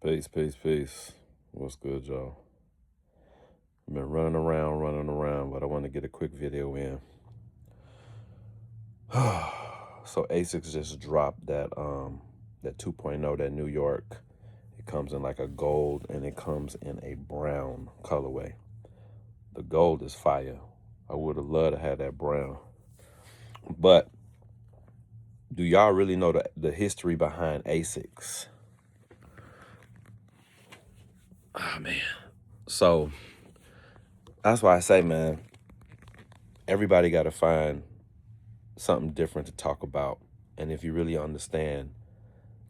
Peace, peace, peace. What's good, y'all? I've been running around, but I want to get a quick video in. So ASICS just dropped that 2.0, that New York. It comes in like a gold and it comes in a brown colorway. The gold is fire. I would have loved to have that brown. But do y'all really know the history behind ASICS? Ah, man. So that's why I say, man, everybody got to find something different to talk about. And if you really understand,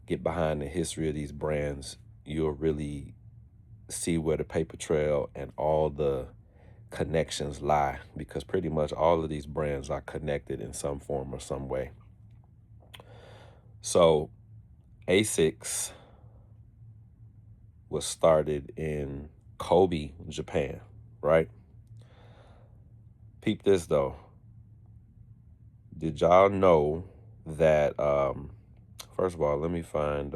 get behind the history of these brands, you'll really see where the paper trail and all the connections lie, because pretty much all of these brands are connected in some form or some way. So ASICS was started in Kobe, Japan, right? Peep this though. Did y'all know that first of all, let me find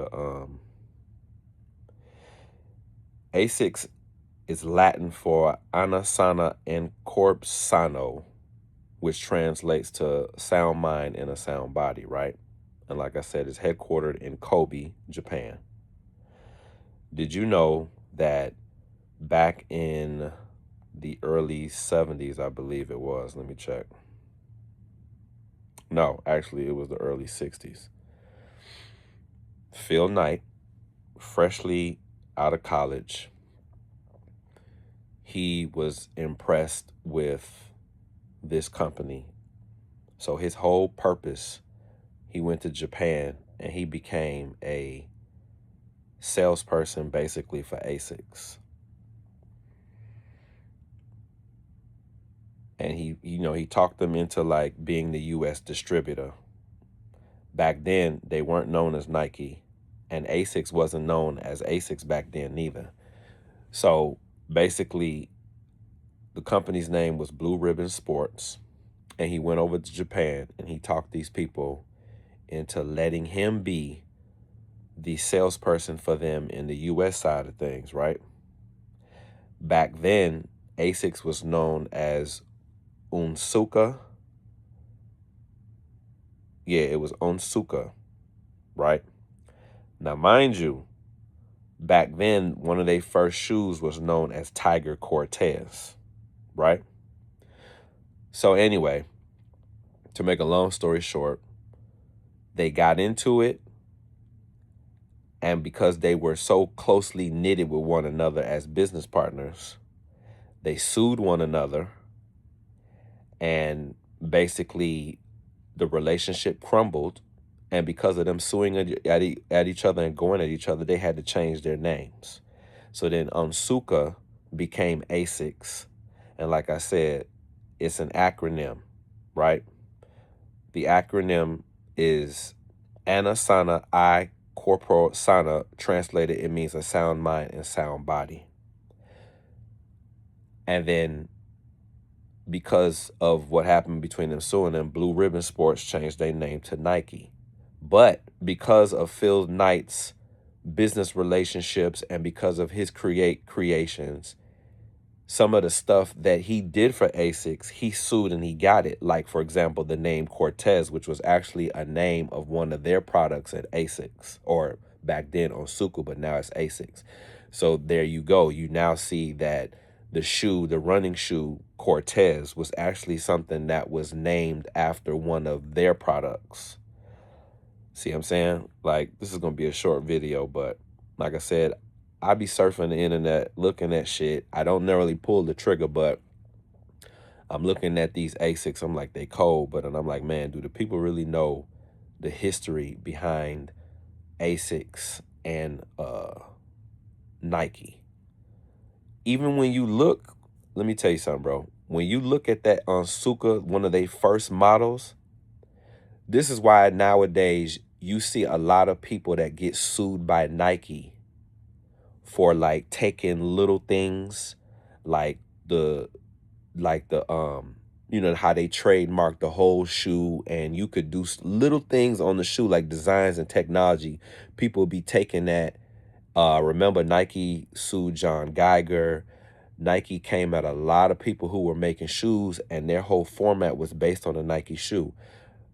ASICS is Latin for Ana Sana and Corp Sano, which translates to sound mind and a sound body, right? And like I said, it's headquartered in Kobe, Japan. Did you know that back in the early 70s, I believe it was, let me check. No, actually, it was the early 60s. Phil Knight, freshly out of college, he was impressed with this company. So his whole purpose, he went to Japan and he became a salesperson basically for ASICS. And he talked them into like being the US distributor. Back then, they weren't known as Nike, and ASICS wasn't known as ASICS back then neither. So basically, the company's name was Blue Ribbon Sports, and he went over to Japan and he talked these people into letting him be the salesperson for them in the US side of things, right? Back then, ASICS was known as Onsuka. Yeah, it was Onsuka, right? Now, mind you, back then, one of their first shoes was known as Tiger Cortez, right? So anyway, to make a long story short, they got into it, and because they were so closely knitted with one another as business partners, they sued one another, and basically the relationship crumbled. And because of them suing at each other and going at each other, they had to change their names. So then Onsuka became ASICS. And like I said, it's an acronym, right? The acronym is Ana Sana I Corporo Sana. Translated, it means a sound mind and sound body. And then because of what happened between them suing them, Blue Ribbon Sports changed their name to Nike. But because of Phil Knight's business relationships and because of his creations, some of the stuff that he did for ASICS, he sued and he got it. Like, for example, the name Cortez, which was actually a name of one of their products at ASICS, or back then Onsuka, but now it's ASICS. So there you go. You now see that the running shoe Cortez, was actually something that was named after one of their products. See what I'm saying? Like, this is going to be a short video, but like I said, I be surfing the internet, looking at shit. I don't narrowly pull the trigger, but I'm looking at these ASICs. I'm like, they cold, but and I'm like, man, do the people really know the history behind ASICs and Nike? Even when you look, let me tell you something, bro. When you look at that Onsuka, one of their first models, this is why nowadays you see a lot of people that get sued by Nike for like taking little things like the how they trademark the whole shoe, and you could do little things on the shoe like designs and technology. People be taking that Remember, Nike sued John Geiger. Nike came at a lot of people who were making shoes, and their whole format was based on a Nike shoe.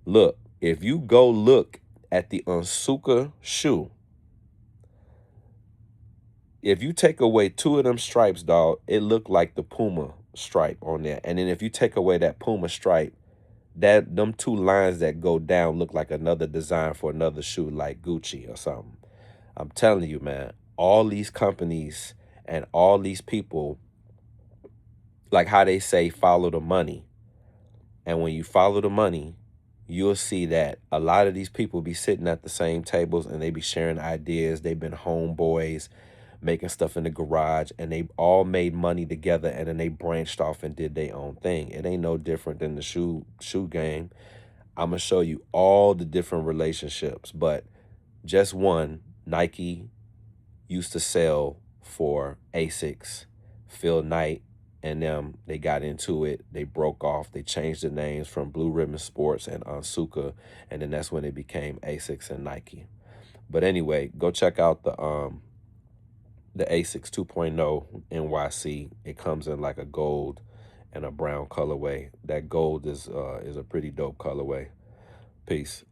Look, if you go look at the Unsuka shoe, if you take away two of them stripes, dog, it looked like the Puma stripe on there. And then if you take away that Puma stripe, that them two lines that go down look like another design for another shoe, like Gucci or something. I'm telling you, man, all these companies and all these people, like how they say, follow the money. And when you follow the money, you'll see that a lot of these people be sitting at the same tables and they be sharing ideas. They've been homeboys, making stuff in the garage, and they all made money together, and then they branched off and did their own thing. It ain't no different than the shoe game. I'm gonna show you all the different relationships, but just one, Nike used to sell for Asics. Phil Knight and them, they got into it. They broke off. They changed the names from Blue Ribbon Sports and Onsuka, and then that's when it became Asics and Nike. But anyway, go check out the Asics 2.0 NYC. It comes in like a gold and a brown colorway. That gold is a pretty dope colorway. Peace.